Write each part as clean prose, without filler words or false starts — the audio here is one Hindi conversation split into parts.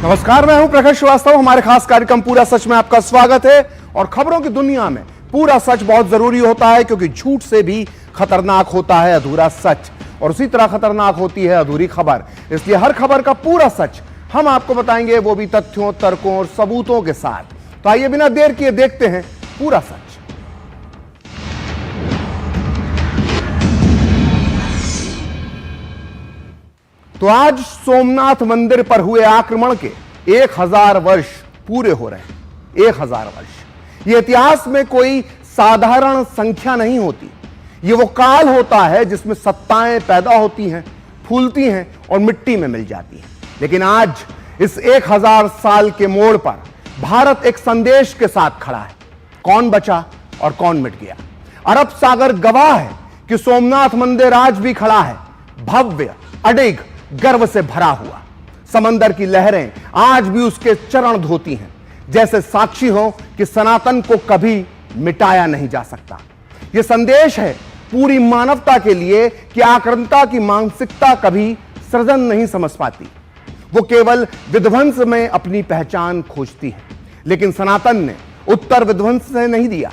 नमस्कार, मैं हूं प्रकाश श्रीवास्तव। हमारे खास कार्यक्रम पूरा सच में आपका स्वागत है। और खबरों की दुनिया में पूरा सच बहुत जरूरी होता है, क्योंकि झूठ से भी खतरनाक होता है अधूरा सच, और उसी तरह खतरनाक होती है अधूरी खबर। इसलिए हर खबर का पूरा सच हम आपको बताएंगे, वो भी तथ्यों, तर्कों और सबूतों के साथ। तो आइए बिना देर किए देखते हैं पूरा सच। तो आज सोमनाथ मंदिर पर हुए आक्रमण के 1000 वर्ष पूरे हो रहे हैं। 1000 वर्ष ये इतिहास में कोई साधारण संख्या नहीं होती। ये वो काल होता है जिसमें सत्ताएं पैदा होती हैं, फूलती हैं और मिट्टी में मिल जाती हैं। लेकिन आज इस 1000 साल के मोड़ पर भारत एक संदेश के साथ खड़ा है। कौन बचा और कौन मिट गया? अरब सागर गवाह है कि सोमनाथ मंदिर आज भी खड़ा है, भव्य, अडिग, गर्व से भरा हुआ। समंदर की लहरें आज भी उसके चरण धोती हैं, जैसे साक्षी हो कि सनातन को कभी मिटाया नहीं जा सकता। यह संदेश है पूरी मानवता के लिए कि आक्रांता की मानसिकता कभी सृजन नहीं समझ पाती। वो केवल विध्वंस में अपनी पहचान खोजती है। लेकिन सनातन ने उत्तर विध्वंस से नहीं दिया,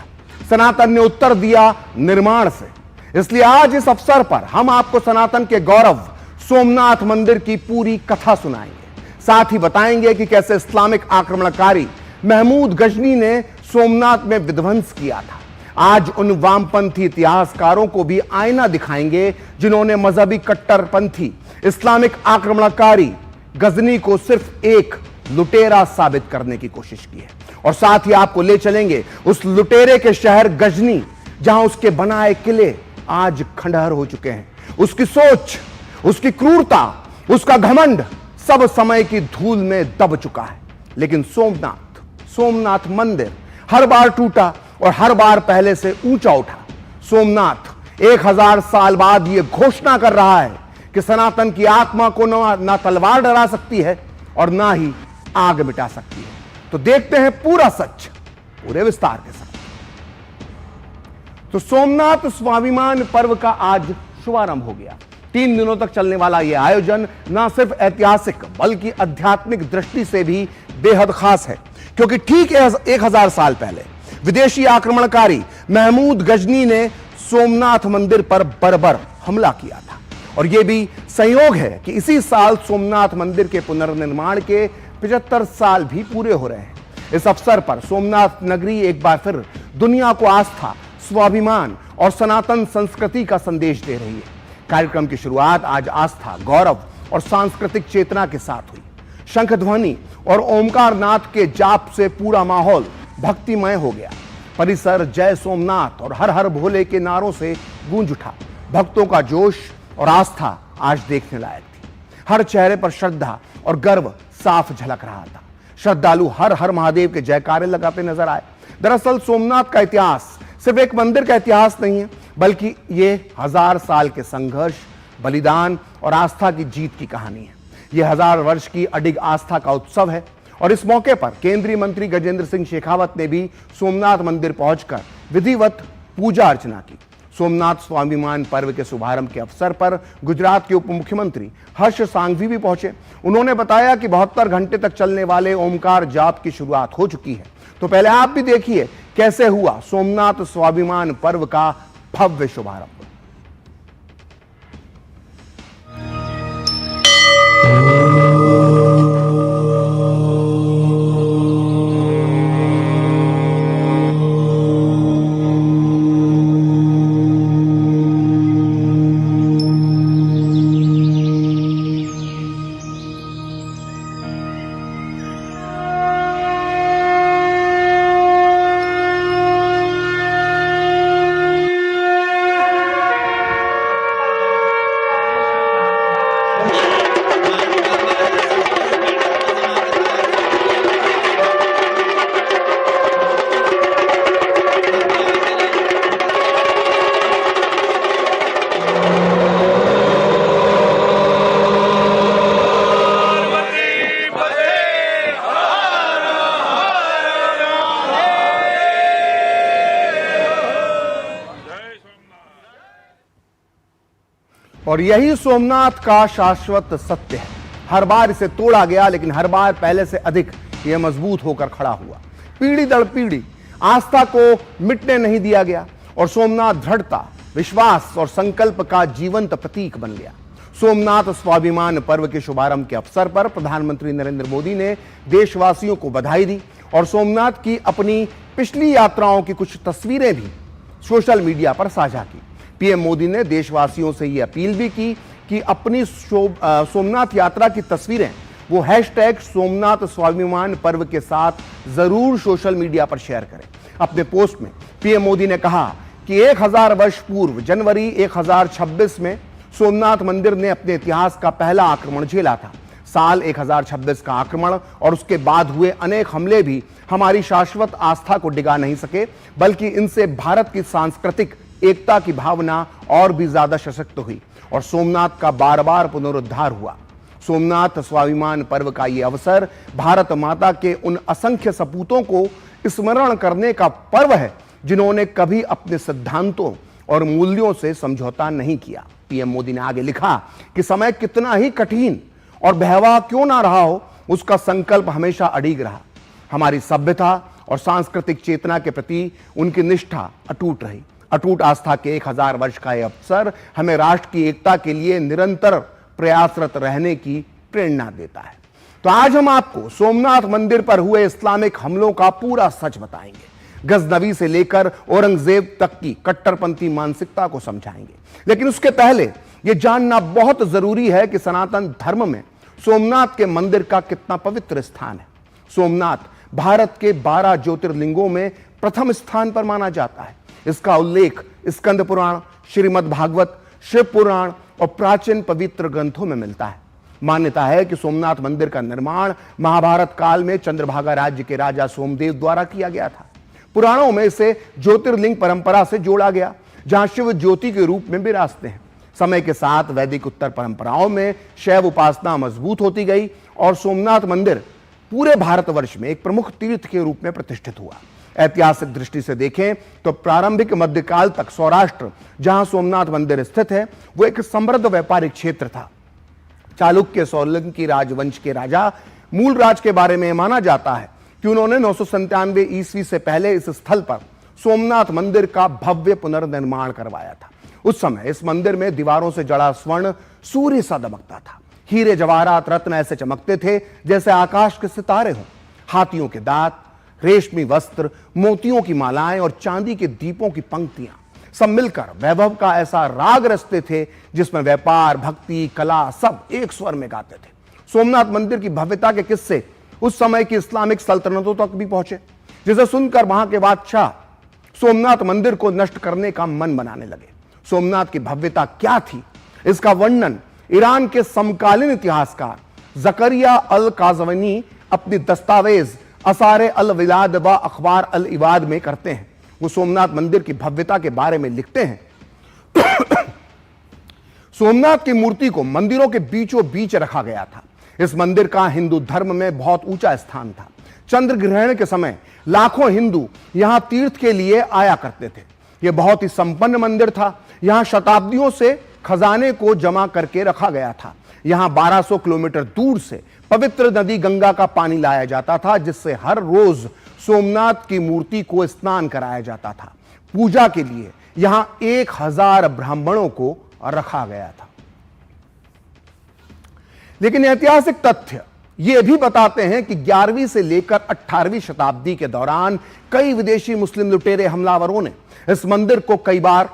सनातन ने उत्तर दिया निर्माण से। इसलिए आज इस अवसर पर हम आपको सनातन के गौरव सोमनाथ मंदिर की पूरी कथा सुनाएंगे। साथ ही बताएंगे कि कैसे इस्लामिक आक्रमणकारी महमूद गजनी ने सोमनाथ में विध्वंस किया था। आज उन वामपंथी इतिहासकारों को भी आईना दिखाएंगे जिन्होंने मजहबी कट्टरपंथी इस्लामिक आक्रमणकारी गजनी को सिर्फ एक लुटेरा साबित करने की कोशिश की है। और साथ ही आपको ले चलेंगे उस लुटेरे के शहर गजनी, जहां उसके बनाए किले आज खंडहर हो चुके हैं। उसकी सोच, उसकी क्रूरता, उसका घमंड सब समय की धूल में दब चुका है। लेकिन सोमनाथ मंदिर हर बार टूटा और हर बार पहले से ऊंचा उठा। सोमनाथ 1000 साल बाद यह घोषणा कर रहा है कि सनातन की आत्मा को ना तलवार डरा सकती है और ना ही आग मिटा सकती है। तो देखते हैं पूरा सच पूरे विस्तार के साथ। तो सोमनाथ स्वाभिमान पर्व का आज शुभारंभ हो गया। 3 दिनों तक चलने वाला यह आयोजन न सिर्फ ऐतिहासिक बल्कि आध्यात्मिक दृष्टि से भी बेहद खास है, क्योंकि ठीक 1000 साल पहले विदेशी आक्रमणकारी महमूद गजनी ने सोमनाथ मंदिर पर बर्बर हमला किया था। और यह भी संयोग है कि इसी साल सोमनाथ मंदिर के पुनर्निर्माण के 75 साल भी पूरे हो रहे हैं। इस अवसर पर सोमनाथ नगरी एक बार फिर दुनिया को आस्था, स्वाभिमान और सनातन संस्कृति का संदेश दे रही है। कार्यक्रम की शुरुआत आज आस्था, गौरव और सांस्कृतिक चेतना के साथ हुई। शंख ध्वनि और ओमकार नाथ के जाप से पूरा माहौल भक्तिमय हो गया। परिसर जय सोमनाथ और हर हर भोले के नारों से गूंज उठा। भक्तों का जोश और आस्था आज देखने लायक थी। हर चेहरे पर श्रद्धा और गर्व साफ झलक रहा था। श्रद्धालु हर हर महादेव के जयकारे लगाते नजर आए। दरअसल सोमनाथ का इतिहास सिर्फ एक मंदिर का इतिहास नहीं है, बल्कि ये 1000 साल के संघर्ष, बलिदान और आस्था की जीत की कहानी है। यह 1000 वर्ष की अडिग आस्था का उत्सव है। और इस मौके पर केंद्रीय मंत्री गजेंद्र सिंह शेखावत ने भी सोमनाथ मंदिर पहुंचकर विधिवत पूजा अर्चना की। सोमनाथ स्वाभिमान पर्व के शुभारंभ के अवसर पर गुजरात के उप मुख्यमंत्री हर्ष सांघवी भी पहुंचे। उन्होंने बताया कि 72 घंटे तक चलने वाले ओमकार जाप की शुरुआत हो चुकी है। तो पहले आप भी देखिए कैसे हुआ सोमनाथ स्वाभिमान पर्व का भव्य शुभारंभ। और यही सोमनाथ का शाश्वत सत्य है। हर बार इसे तोड़ा गया, लेकिन हर बार पहले से अधिक यह मजबूत होकर खड़ा हुआ। पीढ़ी दर पीढ़ी आस्था को मिटने नहीं दिया गया और सोमनाथ दृढ़ता, विश्वास और संकल्प का जीवंत प्रतीक बन गया। सोमनाथ स्वाभिमान पर्व के शुभारंभ के अवसर पर प्रधानमंत्री नरेंद्र मोदी ने देशवासियों को बधाई दी और सोमनाथ की अपनी पिछली यात्राओं की कुछ तस्वीरें भी सोशल मीडिया पर साझा की। पीएम मोदी ने देशवासियों से यह अपील भी की कि अपनी सोमनाथ यात्रा की तस्वीरें वो हैशटैग सोमनाथ स्वाभिमान पर्व के साथ जरूर सोशल मीडिया पर शेयर करें। अपने पोस्ट में पीएम मोदी ने कहा कि 1000 वर्ष पूर्व जनवरी 1026 में सोमनाथ मंदिर ने अपने इतिहास का पहला आक्रमण झेला था। साल 1026 का आक्रमण और उसके बाद हुए अनेक हमले भी हमारी शाश्वत आस्था को डिगा नहीं सके, बल्कि इनसे भारत की सांस्कृतिक एकता की भावना और भी ज्यादा सशक्त हुई और सोमनाथ का बार बार पुनरुद्धार हुआ। सोमनाथ स्वाभिमान पर्व का यह अवसर भारत माता के उन असंख्य सपूतों को स्मरण करने का पर्व है जिन्होंने कभी अपने सिद्धांतों और मूल्यों से समझौता नहीं किया। पीएम मोदी ने आगे लिखा कि समय कितना ही कठिन और भयावह क्यों ना रहा हो, उसका संकल्प हमेशा अडिग रहा। हमारी सभ्यता और सांस्कृतिक चेतना के प्रति उनकी निष्ठा अटूट रही। अटूट आस्था के 1000 वर्ष का यह अवसर हमें राष्ट्र की एकता के लिए निरंतर प्रयासरत रहने की प्रेरणा देता है। तो आज हम आपको सोमनाथ मंदिर पर हुए इस्लामिक हमलों का पूरा सच बताएंगे। गजनवी से लेकर औरंगजेब तक की कट्टरपंथी मानसिकता को समझाएंगे। लेकिन उसके पहले यह जानना बहुत जरूरी है कि सनातन धर्म में सोमनाथ के मंदिर का कितना पवित्र स्थान है। सोमनाथ भारत के 12 ज्योतिर्लिंगों में प्रथम स्थान पर माना जाता है। इसका उल्लेख स्कंद पुराण, श्रीमद् भागवत, शिव पुराण और प्राचीन पवित्र ग्रंथों में मिलता है। मान्यता है कि सोमनाथ मंदिर का निर्माण महाभारत काल में चंद्रभागा राज्य के राजा सोमदेव द्वारा किया गया था। पुराणों में इसे ज्योतिर्लिंग परंपरा से जोड़ा गया, जहां शिव ज्योति के रूप में विराजते हैं। समय के साथ वैदिक उत्तर परंपराओं में शैव उपासना मजबूत होती गई और सोमनाथ मंदिर पूरे भारतवर्ष में एक प्रमुख तीर्थ के रूप में प्रतिष्ठित हुआ। ऐतिहासिक दृष्टि से देखें तो प्रारंभिक मध्यकाल तक सौराष्ट्र, जहां सोमनाथ मंदिर स्थित है, वो एक समृद्ध व्यापारिक क्षेत्र था। चालुक्य सोलंकी राजवंश के राजा मूलराज के बारे में माना जाता है कि उन्होंने 997 ईस्वी से पहले इस स्थल पर सोमनाथ मंदिर का भव्य पुनर्निर्माण करवाया था। उस समय इस मंदिर में दीवारों से जड़ा स्वर्ण सूर्य सा दमकता था। हीरे जवाहरात रत्न ऐसे चमकते थे जैसे आकाश के सितारे हों। हाथियों के दांत, रेशमी वस्त्र, मोतियों की मालाएं और चांदी के दीपों की पंक्तियां सब मिलकर वैभव का ऐसा राग रचते थे जिसमें व्यापार, भक्ति, कला सब एक स्वर में गाते थे। सोमनाथ मंदिर की भव्यता के किस्से उस समय की इस्लामिक सल्तनतों तक भी पहुंचे, जिसे सुनकर वहां के बादशाह सोमनाथ मंदिर को नष्ट करने का मन बनाने लगे। सोमनाथ की भव्यता क्या थी, इसका वर्णन ईरान के समकालीन इतिहासकार जकरिया अल काज़वीनी अपनी दस्तावेज असारे अल विलाद व अखबार अल इवाद में करते हैं। वो सोमनाथ मंदिर की भव्यता के बारे में लिखते हैं सोमनाथ की मूर्ति को मंदिरों के बीचों बीच रखा गया था। इस मंदिर का हिंदू धर्म में बहुत ऊंचा स्थान था। चंद्र ग्रहण के समय लाखों हिंदू यहां तीर्थ के लिए आया करते थे। यह बहुत ही संपन्न मंदिर था। यहां शताब्दियों से खजाने को जमा करके रखा गया था। यहां 1200 किलोमीटर दूर से पवित्र नदी गंगा का पानी लाया जाता था, जिससे हर रोज सोमनाथ की मूर्ति को स्नान कराया जाता था। पूजा के लिए यहां 1000 ब्राह्मणों को रखा गया था। लेकिन ऐतिहासिक तथ्य यह भी बताते हैं कि 11वीं से लेकर 18वीं शताब्दी के दौरान कई विदेशी मुस्लिम लुटेरे हमलावरों ने इस मंदिर को कई बार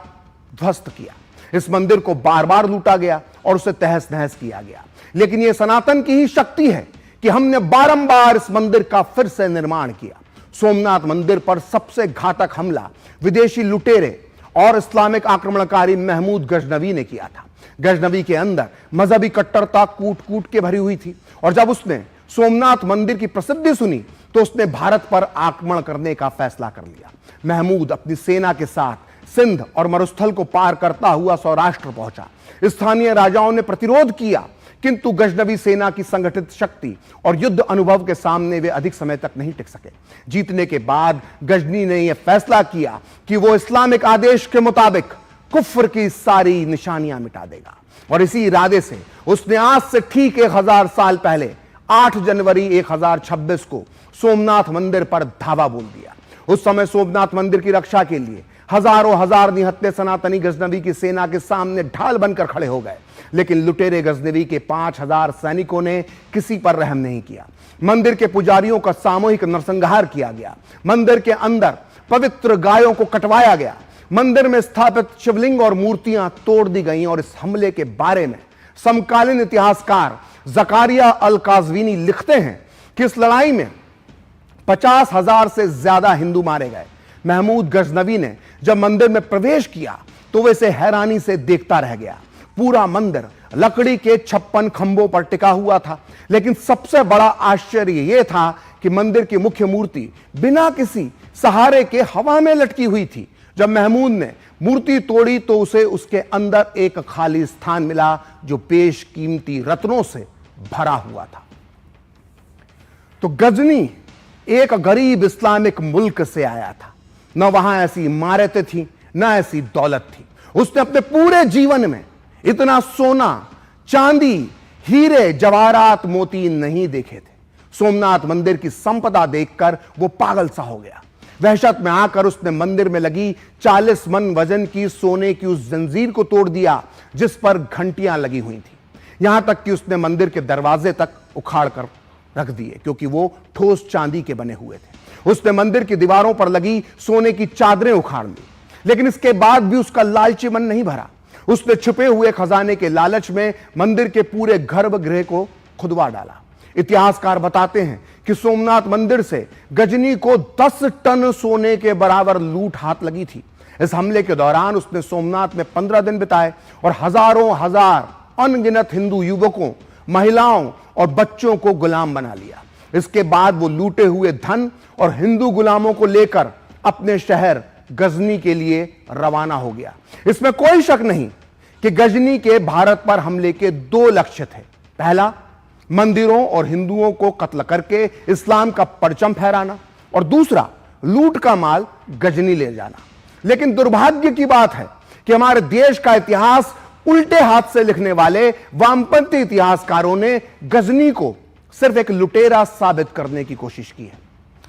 ध्वस्त किया। इस मंदिर को बार बार लूटा गया और उसे तहस नहस किया गया। लेकिन यह सनातन की ही शक्ति है कि हमने बारंबार इस मंदिर का फिर से निर्माण किया। सोमनाथ मंदिर पर सबसे घातक हमला विदेशी लुटेरे और इस्लामिक आक्रमणकारी महमूद गजनवी ने किया था। गजनवी के अंदर मजहबी कट्टरता कूट कूट के भरी हुई थी और जब उसने सोमनाथ मंदिर की प्रसिद्धि सुनी तो उसने भारत पर आक्रमण करने का फैसला कर लिया। महमूद अपनी सेना के साथ सिंध और मरुस्थल को पार करता हुआ सौराष्ट्र पहुंचा। स्थानीय राजाओं ने प्रतिरोध किया, किंतु गजनवी सेना की संगठित शक्ति और युद्ध अनुभव के सामने वे अधिक समय तक नहीं टिक सके। जीतने के बाद गजनी ने यह फैसला किया कि वो इस्लामिक आदेश के मुताबिक कुफ्र की सारी निशानियां मिटा देगा। और इसी इरादे से उसने आज से ठीक 1000 साल पहले 8 जनवरी 1026 को सोमनाथ मंदिर पर धावा बोल दिया। उस समय सोमनाथ मंदिर की रक्षा के लिए हजारों हजार निहत्थे सनातनी गजनवी की सेना के सामने ढाल बनकर खड़े हो गए, लेकिन लुटेरे गजनवी के 5000 सैनिकों ने किसी पर रहम नहीं किया। मंदिर के पुजारियों का सामूहिक नरसंहार किया गया। मंदिर के अंदर पवित्र गायों को कटवाया गया। मंदिर में स्थापित शिवलिंग और मूर्तियां तोड़ दी गईं। और इस हमले के बारे में समकालीन इतिहासकार जकारिया अल काज़वीनी लिखते हैं कि इस लड़ाई में 50,000 से ज्यादा हिंदू मारे गए। महमूद गजनवी ने जब मंदिर में प्रवेश किया तो वह इसे हैरानी से देखता रह गया। पूरा मंदिर लकड़ी के 56 खंभों पर टिका हुआ था, लेकिन सबसे बड़ा आश्चर्य यह था कि मंदिर की मुख्य मूर्ति बिना किसी सहारे के हवा में लटकी हुई थी। जब महमूद ने मूर्ति तोड़ी तो उसे उसके अंदर एक खाली स्थान मिला जो बेशकीमती रत्नों से भरा हुआ था। तो गजनी एक गरीब इस्लामिक मुल्क से आया था। न वहां ऐसी इमारतें थी, न ऐसी दौलत थी। उसने अपने पूरे जीवन में इतना सोना, चांदी, हीरे, जवाहरात, मोती नहीं देखे थे। सोमनाथ मंदिर की संपदा देखकर वो पागल सा हो गया। वहशत में आकर उसने मंदिर में लगी 40 मन वजन की सोने की उस जंजीर को तोड़ दिया जिस पर घंटियां लगी हुई थी। यहां तक कि उसने मंदिर के दरवाजे तक उखाड़ कर रख दिए, क्योंकि वो ठोस चांदी के बने हुए थे। उसने मंदिर की दीवारों पर लगी सोने की चादरें उखाड़ दी, लेकिन इसके बाद भी उसका लालची मन नहीं भरा। उसने छुपे हुए खजाने के लालच में मंदिर के पूरे गर्भगृह को खुदवा डाला। इतिहासकार बताते हैं कि सोमनाथ मंदिर से गजनी को 10 टन सोने के बराबर लूट हाथ लगी थी। इस हमले के दौरान उसने सोमनाथ में 15 दिन बिताए और हजारों हजार अनगिनत हिंदू युवकों, महिलाओं और बच्चों को गुलाम बना लिया। इसके बाद वो लूटे हुए धन और हिंदू गुलामों को लेकर अपने शहर गजनी के लिए रवाना हो गया। इसमें कोई शक नहीं कि गजनी के भारत पर हमले के 2 लक्ष्य थे। पहला, मंदिरों और हिंदुओं को कत्ल करके इस्लाम का परचम फहराना, और दूसरा, लूट का माल गजनी ले जाना। लेकिन दुर्भाग्य की बात है कि हमारे देश का इतिहास उल्टे हाथ से लिखने वाले वामपंथी इतिहासकारों ने गजनी को सिर्फ एक लुटेरा साबित करने की कोशिश की है।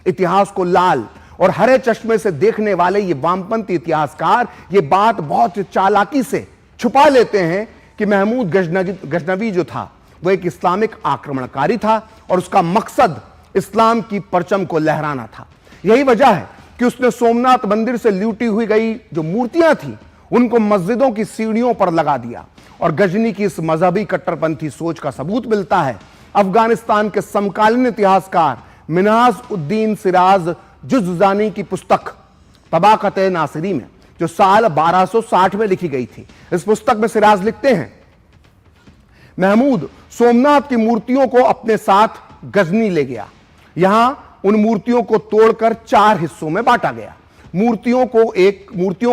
इतिहास को लाल और हरे चश्मे से देखने वाले ये वामपंथी इतिहासकार ये बात बहुत चालाकी से छुपा लेते हैं कि महमूद गजनवी जो था वो एक इस्लामिक आक्रमणकारी था और उसका मकसद इस्लाम की परचम को लहराना था। यही वजह है कि उसने सोमनाथ मंदिर से लूटी हुई गई जो मूर्तियां थी उनको मस्जिदों की सीढ़ियों पर लगा दिया। और गजनी की इस मजहबी कट्टरपंथी सोच का सबूत मिलता है अफगानिस्तान के समकालीन इतिहासकार मिन्हाज उद्दीन सिराज जुज़जानी की पुस्तक तबाक़त नासिरी में, जो साल 1260 में लिखी गई थी। इस पुस्तक में सिराज लिखते हैं, महमूद सोमनाथ की मूर्तियों को अपने साथ गजनी ले गया। यहां उन मूर्तियों को तोड़कर 4 हिस्सों में बांटा गया। मूर्तियों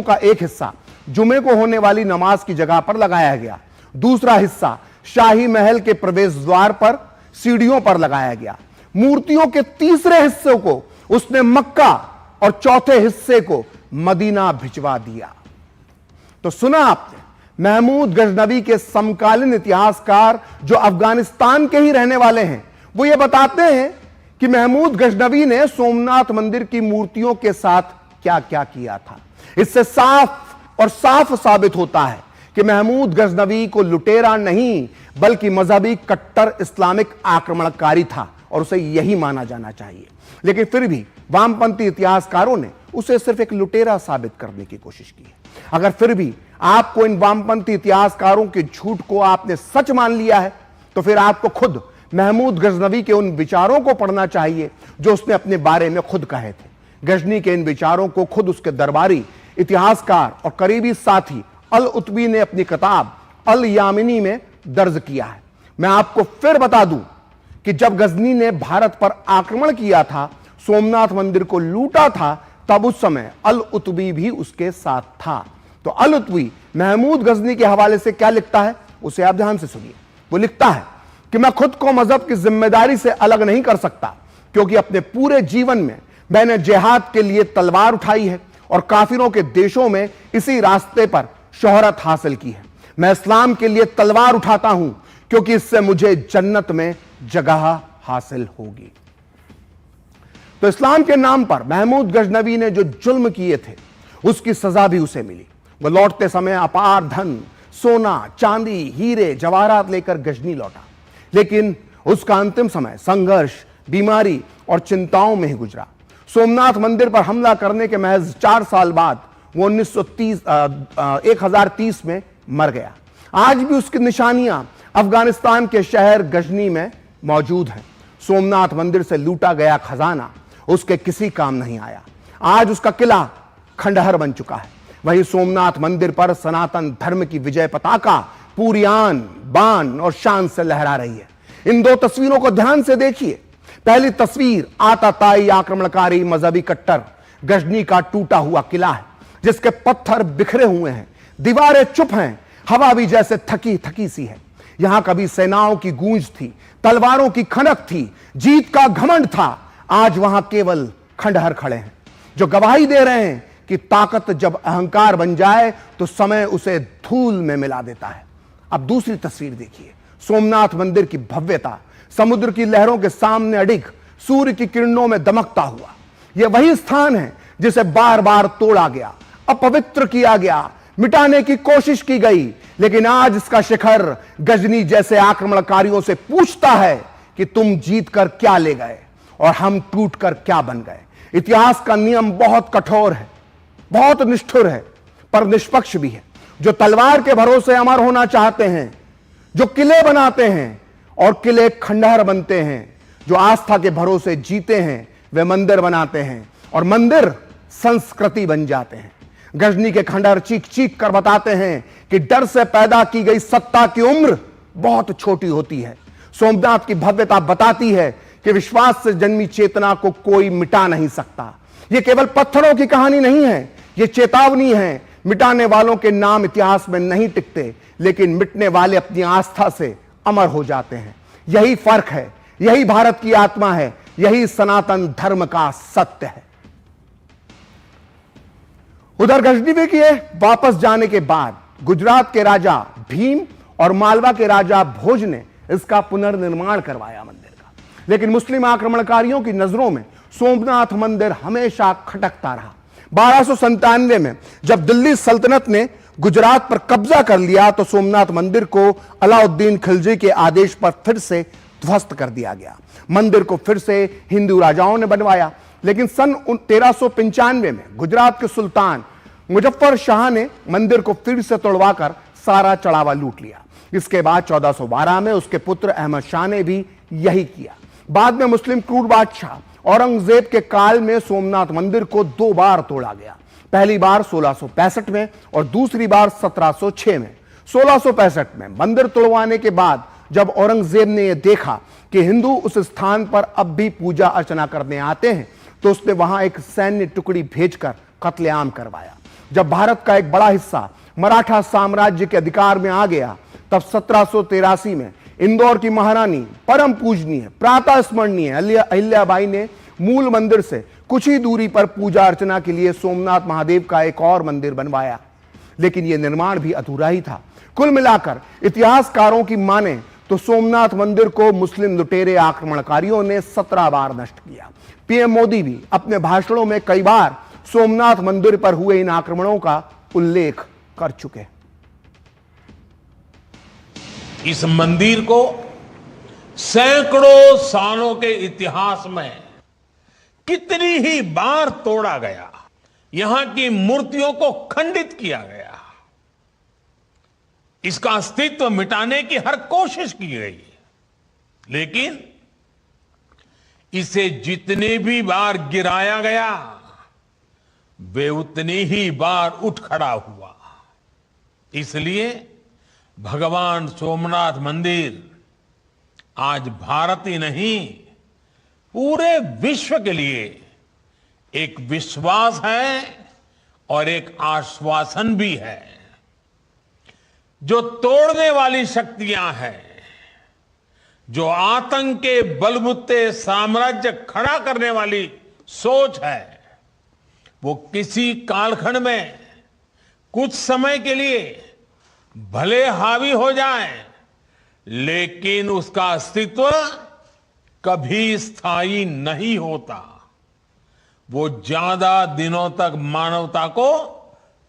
का एक हिस्सा जुमे को होने वाली नमाज की जगह पर लगाया गया। दूसरा हिस्सा शाही महल के प्रवेश द्वार पर सीढ़ियों पर लगाया गया। मूर्तियों के तीसरे हिस्से को उसने मक्का और चौथे हिस्से को मदीना भिजवा दिया। तो सुना आपने, महमूद गजनवी के समकालीन इतिहासकार जो अफगानिस्तान के ही रहने वाले हैं वो ये बताते हैं कि महमूद गजनवी ने सोमनाथ मंदिर की मूर्तियों के साथ क्या क्या किया था। इससे साफ साबित होता है कि महमूद गजनवी को लुटेरा नहीं बल्कि मजहबी कट्टर इस्लामिक आक्रमणकारी था और उसे यही माना जाना चाहिए। लेकिन फिर भी वामपंथी इतिहासकारों ने उसे सिर्फ एक लुटेरा साबित करने की कोशिश की है। अगर फिर भी आपको इन वामपंथी इतिहासकारों के झूठ को आपने सच मान लिया है तो फिर आपको खुद महमूद गजनवी के उन विचारों को पढ़ना चाहिए जो उसने अपने बारे में खुद कहे थे। गजनी के इन विचारों को खुद उसके दरबारी इतिहासकार और करीबी साथी अल उतबी ने अपनी किताब अल यामिनी में दर्ज किया है। मैं आपको फिर बता दूं कि जब गजनी ने भारत पर आक्रमण किया था, सोमनाथ मंदिर को लूटा था, तब उस समय अल उतबी भी उसके साथ था। तो अल उतबी महमूद गजनी के हवाले से क्या लिखता है उसे आप ध्यान से सुनिए। वो लिखता है कि मैं खुद को मजहब की जिम्मेदारी से अलग नहीं कर सकता, क्योंकि अपने पूरे जीवन में मैंने जिहाद के लिए तलवार उठाई है और काफिरों के देशों में इसी रास्ते पर शोहरत हासिल की है। मैं इस्लाम के लिए तलवार उठाता हूं क्योंकि इससे मुझे जन्नत में जगह हासिल होगी। तो इस्लाम के नाम पर महमूद गजनवी ने जो जुल्म किए थे उसकी सजा भी उसे मिली। वह लौटते समय अपार धन, सोना, चांदी, हीरे, जवाहरात लेकर गजनी लौटा, लेकिन उसका अंतिम समय संघर्ष, बीमारी और चिंताओं में ही गुजरा। सोमनाथ मंदिर पर हमला करने के महज 4 साल बाद वो 1030 में मर गया। आज भी उसकी निशानियां अफगानिस्तान के शहर गजनी में मौजूद हैं। सोमनाथ मंदिर से लूटा गया खजाना उसके किसी काम नहीं आया। आज उसका किला खंडहर बन चुका है। वहीं सोमनाथ मंदिर पर सनातन धर्म की विजय पताका पूरी आन, बान और शान से लहरा रही है। इन 2 तस्वीरों को ध्यान से देखिए। पहली तस्वीर आताताई आक्रमणकारी मजहबी कट्टर गजनी का टूटा हुआ किला है, जिसके पत्थर बिखरे हुए हैं, दीवारें चुप हैं, हवा भी जैसे थकी थकी सी है। यहां कभी सेनाओं की गूंज थी, तलवारों की खनक थी, जीत का घमंड था। आज वहां केवल खंडहर खड़े हैं जो गवाही दे रहे हैं कि ताकत जब अहंकार बन जाए तो समय उसे धूल में मिला देता है। अब दूसरी तस्वीर देखिए। सोमनाथ मंदिर की भव्यता समुद्र की लहरों के सामने अडिग सूर्य की किरणों में दमकता हुआ। यह वही स्थान है जिसे बार बार तोड़ा गया, अपवित्र किया गया, मिटाने की कोशिश की गई, लेकिन आज इसका शिखर गजनी जैसे आक्रमणकारियों से पूछता है कि तुम जीत कर क्या ले गए और हम टूट कर क्या बन गए। इतिहास का नियम बहुत कठोर है, बहुत निष्ठुर है, पर निष्पक्ष भी है। जो तलवार के भरोसे अमर होना चाहते हैं, जो किले बनाते हैं और किले खंडहर बनते हैं, जो आस्था के भरोसे जीते हैं, वे मंदिर बनाते हैं और मंदिर संस्कृति बन जाते हैं। गजनी के खंडहर चीख चीख कर बताते हैं कि डर से पैदा की गई सत्ता की उम्र बहुत छोटी होती है। सोमनाथ की भव्यता बताती है कि विश्वास से जन्मी चेतना को कोई मिटा नहीं सकता। यह केवल पत्थरों की कहानी नहीं है, यह चेतावनी है। मिटाने वालों के नाम इतिहास में नहीं टिकते, लेकिन मिटने वाले अपनी आस्था से अमर हो जाते हैं। यही फर्क है, यही भारत की आत्मा है, यही सनातन धर्म का सत्य है। उधर गजनी के वापस जाने के बाद गुजरात के राजा भीम और मालवा के राजा भोज ने इसका पुनर्निर्माण करवाया मंदिर का, लेकिन मुस्लिम आक्रमणकारियों की नजरों में सोमनाथ मंदिर हमेशा खटकता रहा। 1297 में जब दिल्ली सल्तनत ने गुजरात पर कब्जा कर लिया तो सोमनाथ मंदिर को अलाउद्दीन खिलजी के आदेश पर फिर से ध्वस्त कर दिया गया। मंदिर को फिर से हिंदू राजाओं ने बनवाया, लेकिन सन 1395 में गुजरात के सुल्तान मुजफ्फर शाह ने मंदिर को फिर से तोड़वाकर सारा चढ़ावा लूट लिया। इसके बाद 1412 में उसके पुत्र अहमद शाह ने भी यही किया। बाद में मुस्लिम क्रूर बादशाह औरंगजेब के काल में सोमनाथ मंदिर को 2 बार तोड़ा गया। पहली बार 1665 में और दूसरी बार 1706 में। 1665 में मंदिर तोड़वाने के बाद जब औरंगजेब ने यह देखा कि हिंदू उस स्थान पर अब भी पूजा अर्चना करने आते हैं, तो उसने वहां एक सैन्य टुकड़ी भेजकर कत्लेआम करवाया। जब भारत का एक बड़ा हिस्सा मराठा साम्राज्य के अधिकार में आ गया, तब 1783 में इंदौर की महारानी परम पूजनीय प्रातः स्मरणीय अहिल्याबाई ने मूल मंदिर से कुछ ही दूरी पर पूजा अर्चना के लिए सोमनाथ महादेव का एक और मंदिर बनवाया, लेकिन यह निर्माण भी अधूरा ही था। कुल मिलाकर इतिहासकारों की माने तो सोमनाथ मंदिर को मुस्लिम लुटेरे आक्रमणकारियों ने 17 बार नष्ट किया। पीएम मोदी भी अपने भाषणों में कई बार सोमनाथ मंदिर पर हुए इन आक्रमणों का उल्लेख कर चुके हैं। इस मंदिर को सैकड़ों सालों के इतिहास में कितनी ही बार तोड़ा गया, यहां की मूर्तियों को खंडित किया गया, इसका अस्तित्व मिटाने की हर कोशिश की गई, लेकिन इसे जितने भी बार गिराया गया वे उतनी ही बार उठ खड़ा हुआ। इसलिए भगवान सोमनाथ मंदिर आज भारत ही नहीं पूरे विश्व के लिए एक विश्वास है और एक आश्वासन भी है। जो तोड़ने वाली शक्तियां हैं, जो आतंक के बलबूते साम्राज्य खड़ा करने वाली सोच है, वो किसी कालखंड में कुछ समय के लिए भले हावी हो जाए, लेकिन उसका अस्तित्व कभी स्थायी नहीं होता। वो ज्यादा दिनों तक मानवता को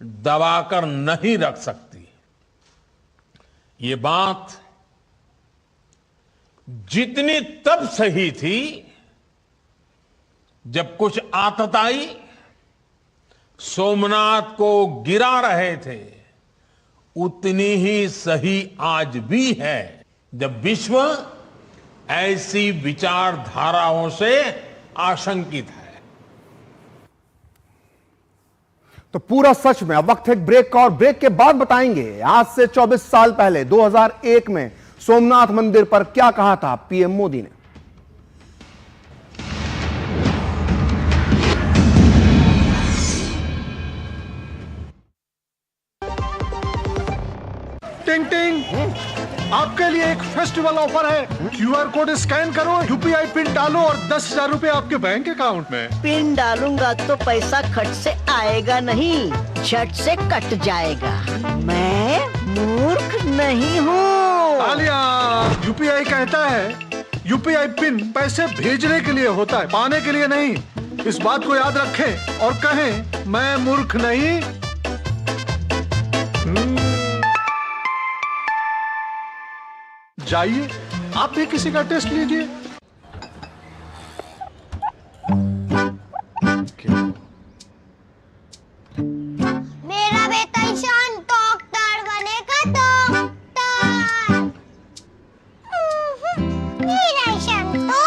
दबाकर नहीं रख सकती। ये बात जितनी तब सही थी जब कुछ आतताई सोमनाथ को गिरा रहे थे, उतनी ही सही आज भी है जब विश्व ऐसी विचारधाराओं से आशंकित है। तो पूरा सच में अब वक्त है एक ब्रेक का, और ब्रेक के बाद बताएंगे आज से 24 साल पहले 2001 में सोमनाथ मंदिर पर क्या कहा था पीएम मोदी ने। टिंग टिंग, आपके लिए एक फेस्टिवल ऑफर है। क्यूआर कोड स्कैन करो, यूपीआई पिन डालो और 10,000 रुपए आपके बैंक अकाउंट में। पिन डालूंगा तो पैसा खट से आएगा नहीं, झट से कट जाएगा। मैं मूर्ख नहीं हूँ। आलिया, यूपीआई कहता है यूपीआई पिन पैसे भेजने के लिए होता है, पाने के लिए नहीं। इस बात को याद रखें और कहें मैं मूर्ख नहीं। जाइए, आप भी किसी का टेस्ट लीजिए। मेरा बेटा ईशान डॉक्टर बनेगा, डॉक्टर। मेरा ईशान तो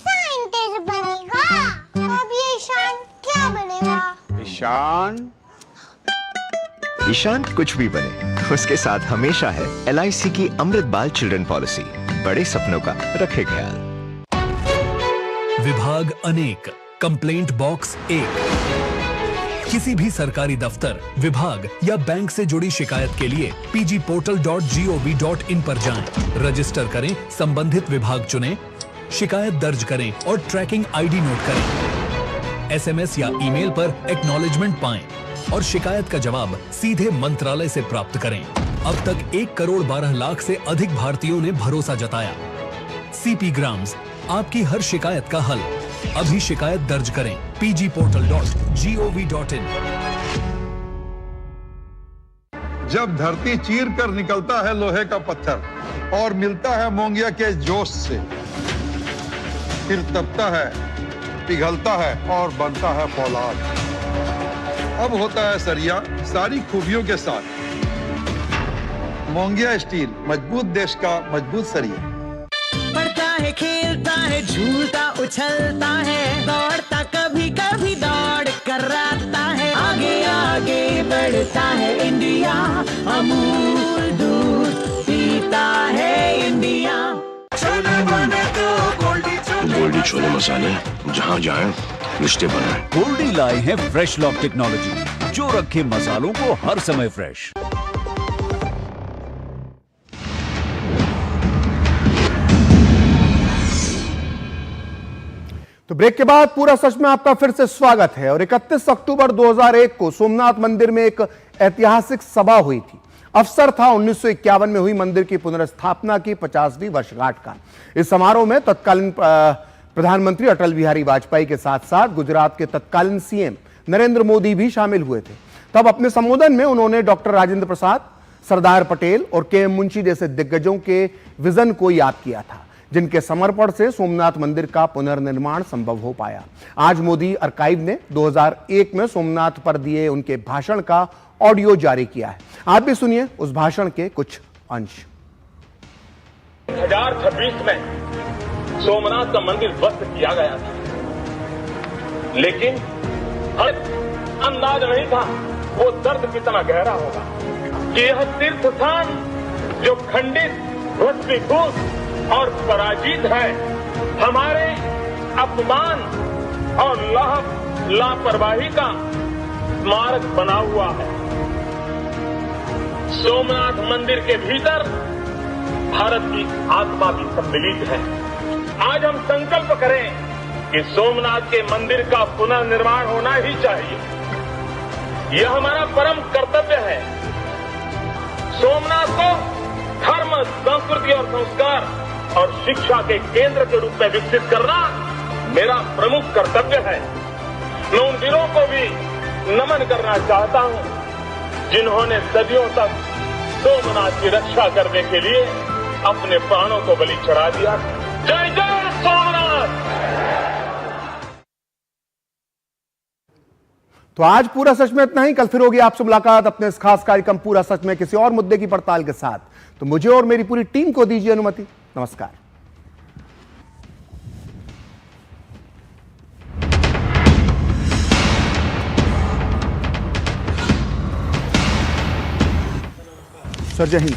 साइंटिस्ट बनेगा। अब ये ईशान क्या बनेगा? ईशान कुछ भी बने, उसके साथ हमेशा है LIC की अमृत बाल चिल्ड्रन पॉलिसी। बड़े सपनों का रखे ख्याल। विभाग अनेक, कंप्लेंट बॉक्स 1। किसी भी सरकारी दफ्तर, विभाग या बैंक से जुड़ी शिकायत के लिए pgportal.gov.in पर जाएं, रजिस्टर करें, संबंधित विभाग चुनें, शिकायत दर्ज करें और ट्रैकिंग ID नोट करें। SMS या ईमेल पर एक्नॉलेजमेंट पाएं और शिकायत का जवाब सीधे मंत्रालय से प्राप्त करें। अब तक 1 करोड़ 12 लाख से अधिक भारतीयों ने भरोसा जताया। CP ग्राम्स, आपकी हर शिकायत का हल। अभी शिकायत दर्ज करें pgportal.gov.in। जब धरती चीर कर निकलता है लोहे का पत्थर और मिलता है मोंगिया के जोश से, फिर तपता है, पिघलता है और बनता है फौलाद। अब होता है सरिया सारी खूबियों के साथ। मोंगिया स्टील, मजबूत देश का मजबूत सरिया। बढ़ता है, खेलता है, झूलता उछलता है, दौड़ता कभी कभी दौड़ कराता है। आगे आगे बढ़ता है इंडिया, अमूल दूध पीता है इंडिया। गोल्डी छोले मसाले, जहाँ जाए रिश्ते बनाए। गोल्डी लाए हैं फ्रेश लॉक टेक्नोलॉजी, जो रखे मसालों को हर समय फ्रेश। तो ब्रेक के बाद पूरा सच में आपका फिर से स्वागत है। और 31 अक्टूबर 2001 को सोमनाथ मंदिर में एक ऐतिहासिक सभा हुई थी। अवसर था 1951 में हुई मंदिर की पुनर्स्थापना की 50वीं वर्षगांठ का। इस समारोह में तत्कालीन प्रधानमंत्री अटल बिहारी वाजपेयी के साथ साथ गुजरात के तत्कालीन CM नरेंद्र मोदी भी शामिल हुए थे। तब अपने संबोधन में उन्होंने डॉक्टर राजेंद्र प्रसाद, सरदार पटेल और KM मुंशी जैसे दिग्गजों के विजन को याद किया था, जिनके समर्पण से सोमनाथ मंदिर का पुनर्निर्माण संभव हो पाया। आज मोदी आर्काइव ने 2001 में सोमनाथ पर दिए उनके भाषण का ऑडियो जारी किया है। आप भी सुनिए उस भाषण के कुछ अंश। 2026 में सोमनाथ का मंदिर ध्वस्त किया गया था, लेकिन अंदाज नहीं था वो दर्द कितना गहरा होगा कि यह तीर्थ स्थान जो खंडित, ध्वस्तीभूत और पराजित है, हमारे अपमान और लापरवाही का स्मारक बना हुआ है। सोमनाथ मंदिर के भीतर भारत की आत्मा भी सम्मिलित है। आज हम संकल्प करें कि सोमनाथ के मंदिर का पुनर्निर्माण होना ही चाहिए। यह हमारा परम कर्तव्य है। सोमनाथ को धर्म, संस्कृति और संस्कार और शिक्षा के केंद्र के रूप में विकसित करना मेरा प्रमुख कर्तव्य है। मैं उन वीरों को भी नमन करना चाहता हूं जिन्होंने सदियों तक सोमनाथ की रक्षा करने के लिए अपने प्राणों को बलि चढ़ा दिया। जय जय सोमनाथ। तो आज पूरा सच में इतना ही। कल फिर होगी आपसे मुलाकात अपने इस खास कार्यक्रम पूरा सच में किसी और मुद्दे की पड़ताल के साथ। तो मुझे और मेरी पूरी टीम को दीजिए अनुमति। नमस्कार। सर जय हिंद।